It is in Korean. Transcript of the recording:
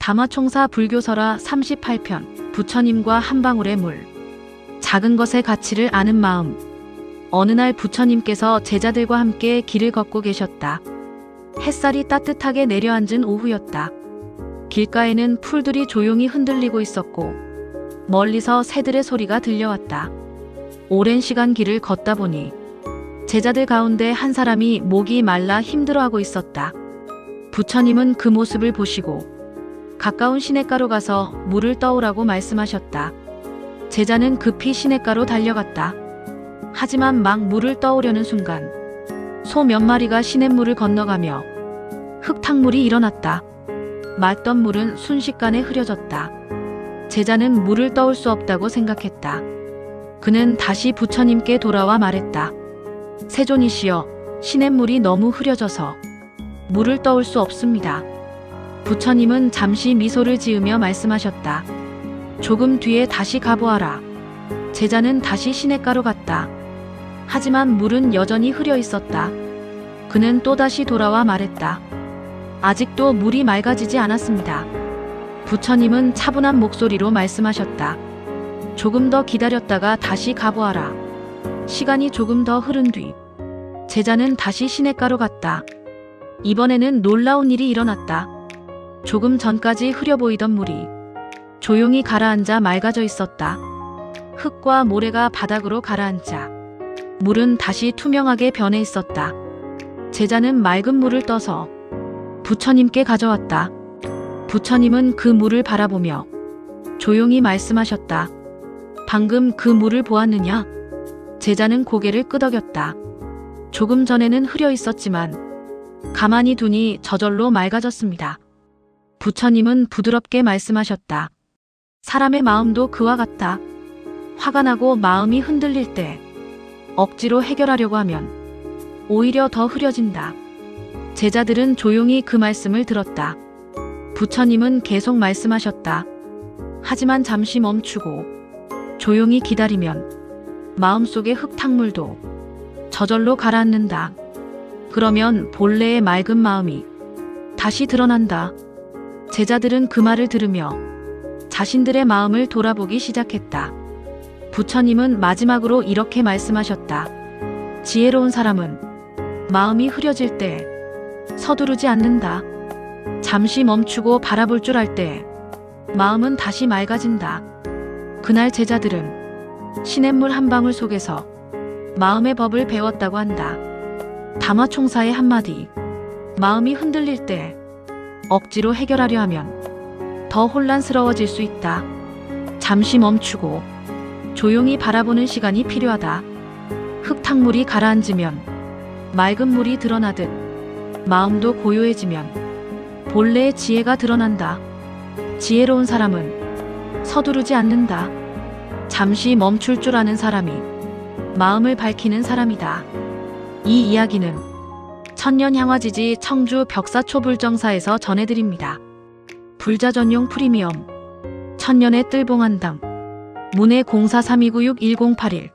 담화총사 불교설화 38편 부처님과 한 방울의 물. 작은 것의 가치를 아는 마음. 어느 날 부처님께서 제자들과 함께 길을 걷고 계셨다. 햇살이 따뜻하게 내려앉은 오후였다. 길가에는 풀들이 조용히 흔들리고 있었고 멀리서 새들의 소리가 들려왔다. 오랜 시간 길을 걷다 보니 제자들 가운데 한 사람이 목이 말라 힘들어하고 있었다. 부처님은 그 모습을 보시고 가까운 시냇가로 가서 물을 떠오라고 말씀하셨다. 제자는 급히 시냇가로 달려갔다. 하지만 막 물을 떠오려는 순간 소 몇 마리가 시냇물을 건너가며 흙탕물이 일어났다. 맑던 물은 순식간에 흐려졌다. 제자는 물을 떠올 수 없다고 생각했다. 그는 다시 부처님께 돌아와 말했다. 세존이시여, 시냇물이 너무 흐려져서 물을 떠올 수 없습니다. 부처님은 잠시 미소를 지으며 말씀하셨다. 조금 뒤에 다시 가보아라. 제자는 다시 시냇가로 갔다. 하지만 물은 여전히 흐려 있었다. 그는 또다시 돌아와 말했다. 아직도 물이 맑아지지 않았습니다. 부처님은 차분한 목소리로 말씀하셨다. 조금 더 기다렸다가 다시 가보아라. 시간이 조금 더 흐른 뒤 제자는 다시 시냇가로 갔다. 이번에는 놀라운 일이 일어났다. 조금 전까지 흐려 보이던 물이 조용히 가라앉아 맑아져 있었다. 흙과 모래가 바닥으로 가라앉자 물은 다시 투명하게 변해 있었다. 제자는 맑은 물을 떠서 부처님께 가져왔다. 부처님은 그 물을 바라보며 조용히 말씀하셨다. 방금 그 물을 보았느냐? 제자는 고개를 끄덕였다. 조금 전에는 흐려 있었지만 가만히 두니 저절로 맑아졌습니다. 부처님은 부드럽게 말씀하셨다. 사람의 마음도 그와 같다. 화가 나고 마음이 흔들릴 때 억지로 해결하려고 하면 오히려 더 흐려진다. 제자들은 조용히 그 말씀을 들었다. 부처님은 계속 말씀하셨다. 하지만 잠시 멈추고 조용히 기다리면 마음속의 흙탕물도 저절로 가라앉는다. 그러면 본래의 맑은 마음이 다시 드러난다. 제자들은 그 말을 들으며 자신들의 마음을 돌아보기 시작했다. 부처님은 마지막으로 이렇게 말씀하셨다. 지혜로운 사람은 마음이 흐려질 때 서두르지 않는다. 잠시 멈추고 바라볼 줄 알 때 마음은 다시 맑아진다. 그날 제자들은 시냇물 한 방울 속에서 마음의 법을 배웠다고 한다. 담화총사의 한마디. 마음이 흔들릴 때 억지로 해결하려 하면 더 혼란스러워질 수 있다. 잠시 멈추고 조용히 바라보는 시간이 필요하다. 흙탕물이 가라앉으면 맑은 물이 드러나듯 마음도 고요해지면 본래의 지혜가 드러난다. 지혜로운 사람은 서두르지 않는다. 잠시 멈출 줄 아는 사람이 마음을 밝히는 사람이다. 이 이야기는 천년향화지지 청주 벽사초불정사에서 전해드립니다. 불자 전용 프리미엄 천년의 뜰봉한당 문해 0432961081